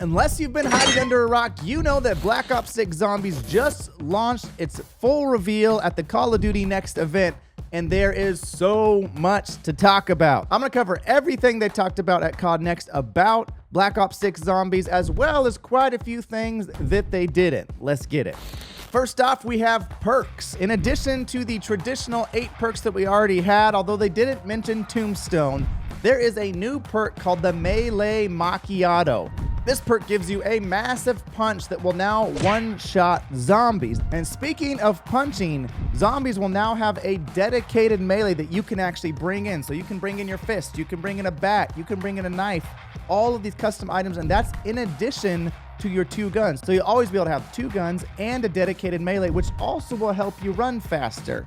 Unless you've been hiding under a rock, you know that Black Ops 6 Zombies just launched its full reveal at the Call of Duty Next event, and there is so much to talk about. I'm gonna cover everything they talked about at COD Next about Black Ops 6 Zombies, as well as quite a few things that they didn't. Let's get it. First off, we have perks. In addition to the traditional 8 perks that we already had, although they didn't mention Tombstone, there is a new perk called the Melee Macchiato. This perk gives you a massive punch that will now one-shot zombies. And speaking of punching, zombies will now have a dedicated melee that you can actually bring in. So you can bring in your fist, you can bring in a bat, you can bring in a knife, all of these custom items, and that's in addition to your 2 guns. So you'll always be able to have 2 guns and a dedicated melee, which also will help you run faster.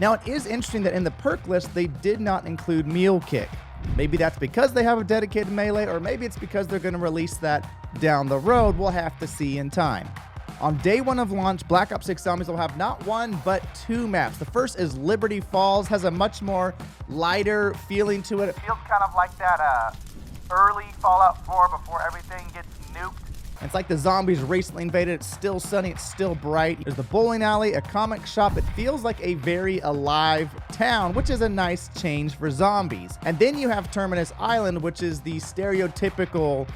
Now, it is interesting that in the perk list, they did not include Mule Kick. Maybe that's because they have a dedicated melee, or maybe it's because they're going to release that down the road. We'll have to see in time. On day 1 of launch, Black Ops 6 Zombies will have not 1, but 2 maps. The first is Liberty Falls, has a much more lighter feeling to it. It feels kind of like that early Fallout 4 before everything gets nuked. It's like the zombies recently invaded. It's still sunny. It's still bright. There's the bowling alley, a comic shop. It feels like a very alive town, which is a nice change for zombies. And then you have Terminus Island, which is the stereotypical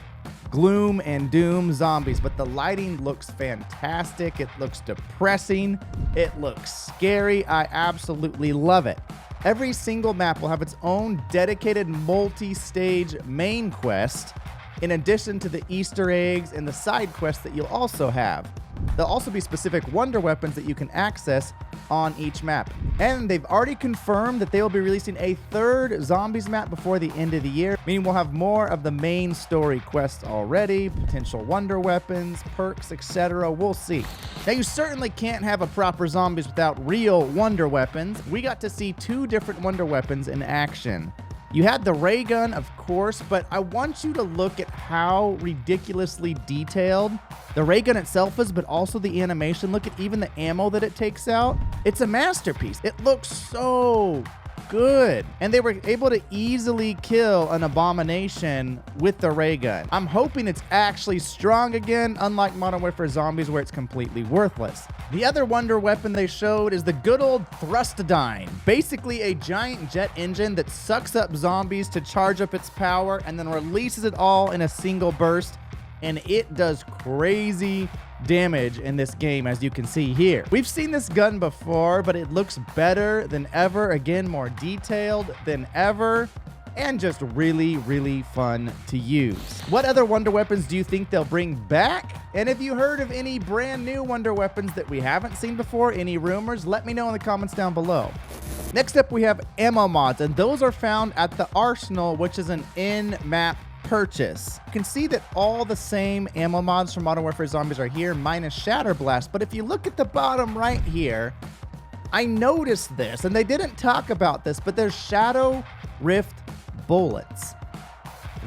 gloom and doom zombies. But the lighting looks fantastic. It looks depressing. It looks scary. I absolutely love it. Every single map will have its own dedicated multi-stage main quest, in addition to the Easter eggs and the side quests that you'll also have. There'll also be specific wonder weapons that you can access on each map. And they've already confirmed that they will be releasing a 3rd Zombies map before the end of the year, meaning we'll have more of the main story quests already, potential wonder weapons, perks, etc. We'll see. Now, you certainly can't have a proper Zombies without real wonder weapons. We got to see 2 different wonder weapons in action. You had the ray gun, of course, but I want you to look at how ridiculously detailed the ray gun itself is, but also the animation. Look at even the ammo that it takes out. It's a masterpiece. It looks so good. And they were able to easily kill an abomination with the ray gun. I'm hoping it's actually strong again, unlike Modern Warfare Zombies, where it's completely worthless. The other wonder weapon they showed is the good old Thrustodine, basically a giant jet engine that sucks up zombies to charge up its power and then releases it all in a single burst, and it does crazy damage in this game, as you can see here. We've seen this gun before, but it looks better than ever. Again, more detailed than ever, and just really, really fun to use. What other wonder weapons do you think they'll bring back? And have you heard of any brand new wonder weapons that we haven't seen before? Any rumors? Let me know in the comments down below. Next up, we have ammo mods, and those are found at the Arsenal, which is an in-map purchase. You can see that all the same ammo mods from Modern Warfare Zombies are here, minus Shatter Blast. But if you look at the bottom right here, I noticed this, and they didn't talk about this, but there's Shadow Rift bullets.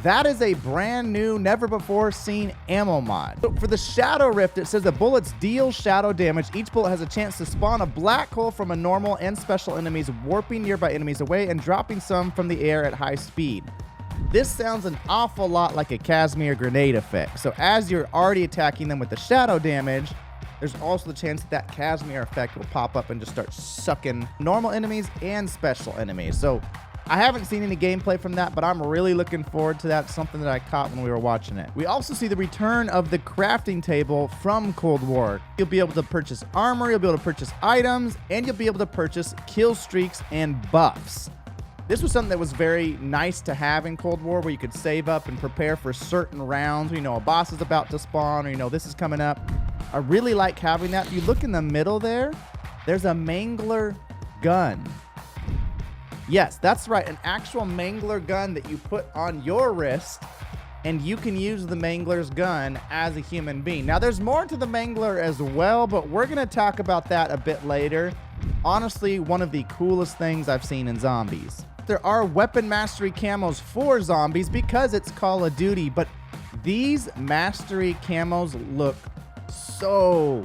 That is a brand new, never before seen ammo mod. So for the Shadow Rift, it says the bullets deal shadow damage. Each bullet has a chance to spawn a black hole from a normal and special enemies, warping nearby enemies away and dropping some from the air at high speed. This sounds an awful lot like a Casimir grenade effect. So as you're already attacking them with the shadow damage, there's also the chance that that Casimir effect will pop up and just start sucking normal enemies and special enemies. So I haven't seen any gameplay from that, but I'm really looking forward to that. It's something that I caught when we were watching it. We also see the return of the crafting table from Cold War. You'll be able to purchase armor, you'll be able to purchase items, and you'll be able to purchase kill streaks and buffs. This was something that was very nice to have in Cold War, where you could save up and prepare for certain rounds. You know, a boss is about to spawn, or you know, this is coming up. I really like having that. If you look in the middle there, there's a Mangler gun. Yes, that's right, an actual Mangler gun that you put on your wrist, and you can use the Mangler's gun as a human being. Now, there's more to the Mangler as well, but we're going to talk about that a bit later. Honestly, one of the coolest things I've seen in Zombies. There are weapon mastery camos for Zombies because it's Call of Duty, but these mastery camos look so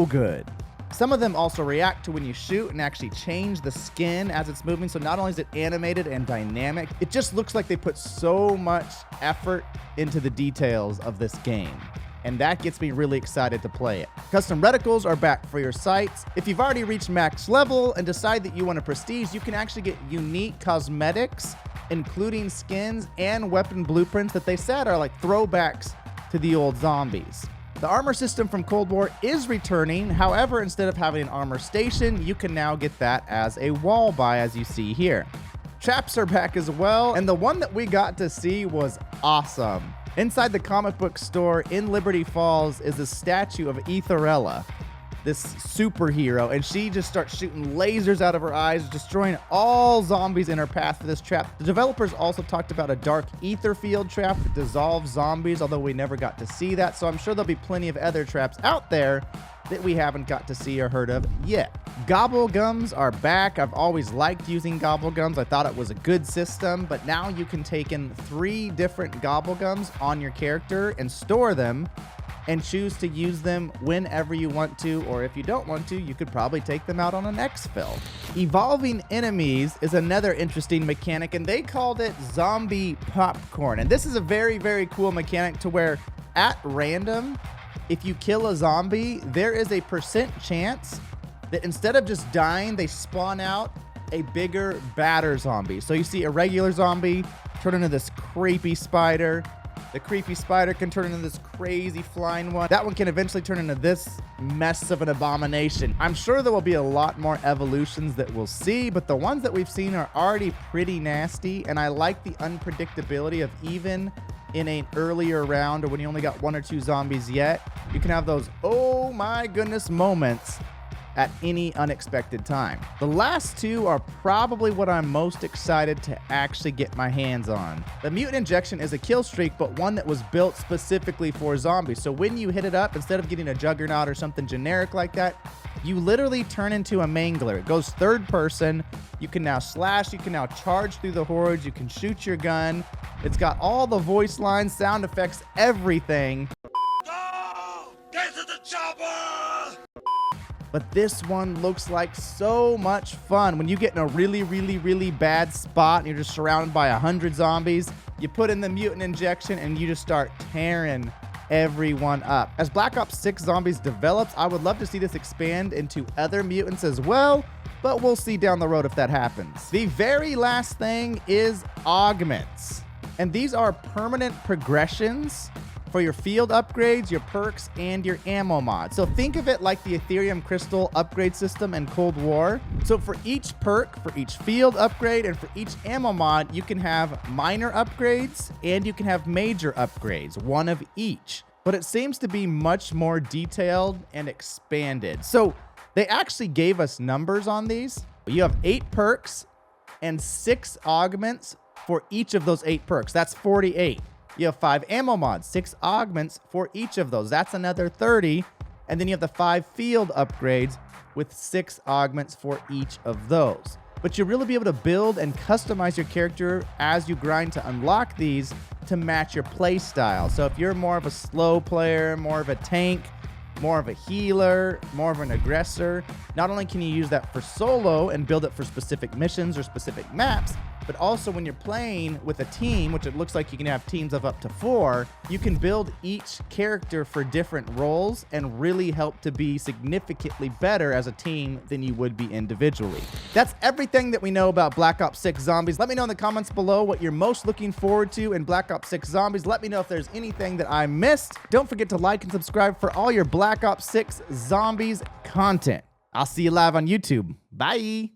good. Some of them also react to when you shoot and actually change the skin as it's moving. So not only is it animated and dynamic, it just looks like they put so much effort into the details of this game. And that gets me really excited to play it. Custom reticles are back for your sights. If you've already reached max level and decide that you want a prestige, you can actually get unique cosmetics, including skins and weapon blueprints that they said are like throwbacks to the old zombies. The armor system from Cold War is returning. However, instead of having an armor station, you can now get that as a wall buy, as you see here. Traps are back as well, and the one that we got to see was awesome. Inside the comic book store in Liberty Falls is a statue of Etherella, this superhero, and she just starts shooting lasers out of her eyes, destroying all zombies in her path for this trap. The developers also talked about a dark ether field trap that dissolves zombies, although we never got to see that, so I'm sure there'll be plenty of other traps out there that we haven't got to see or heard of yet. Gobblegums are back. I've always liked using Gobblegums. I thought it was a good system, but now you can take in 3 different Gobblegums on your character and store them and choose to use them whenever you want to, or if you don't want to, you could probably take them out on an exfil. Evolving enemies is another interesting mechanic, and they called it zombie popcorn. And this is a very, very cool mechanic to where at random, if you kill a zombie, there is a % chance that instead of just dying, they spawn out a bigger, badder zombie. So you see a regular zombie turn into this creepy spider. The creepy spider can turn into this crazy flying one. That one can eventually turn into this mess of an abomination. I'm sure there will be a lot more evolutions that we'll see, but the ones that we've seen are already pretty nasty, and I like the unpredictability of even in an earlier round or when you only got 1 or 2 zombies yet, you can have those oh my goodness moments at any unexpected time. The last 2 are probably what I'm most excited to actually get my hands on. The Mutant Injection is a kill streak, but one that was built specifically for zombies. So when you hit it up, instead of getting a Juggernaut or something generic like that, you literally turn into a mangler. It goes third person. You can now slash, you can now charge through the hordes, you can shoot your gun. It's got all the voice lines, sound effects, everything. No! Get to the chopper! But this one looks like so much fun. When you get in a really, really, really bad spot and you're just surrounded by 100 zombies, you put in the Mutant Injection and you just start tearing everyone up. As Black Ops 6 Zombies develops, I would love to see this expand into other mutants as well, but we'll see down the road if that happens. The very last thing is Augments. And these are permanent progressions for your field upgrades, your perks, and your ammo mods. So think of it like the Ethereum Crystal upgrade system in Cold War. So for each perk, for each field upgrade, and for each ammo mod, you can have minor upgrades and you can have major upgrades, one of each. But it seems to be much more detailed and expanded. So they actually gave us numbers on these. You have 8 perks and 6 augments for each of those 8 perks. That's 48. You have 5 ammo mods, 6 augments for each of those. That's another 30. And then you have the 5 field upgrades with 6 augments for each of those. But you'll really be able to build and customize your character as you grind to unlock these to match your play style. So if you're more of a slow player, more of a tank, more of a healer, more of an aggressor, not only can you use that for solo and build it for specific missions or specific maps, but also when you're playing with a team, which it looks like you can have teams of up to 4, you can build each character for different roles and really help to be significantly better as a team than you would be individually. That's everything that we know about Black Ops 6 Zombies. Let me know in the comments below what you're most looking forward to in Black Ops 6 Zombies. Let me know if there's anything that I missed. Don't forget to like and subscribe for all your Black Ops 6 Zombies content. I'll see you live on YouTube. Bye.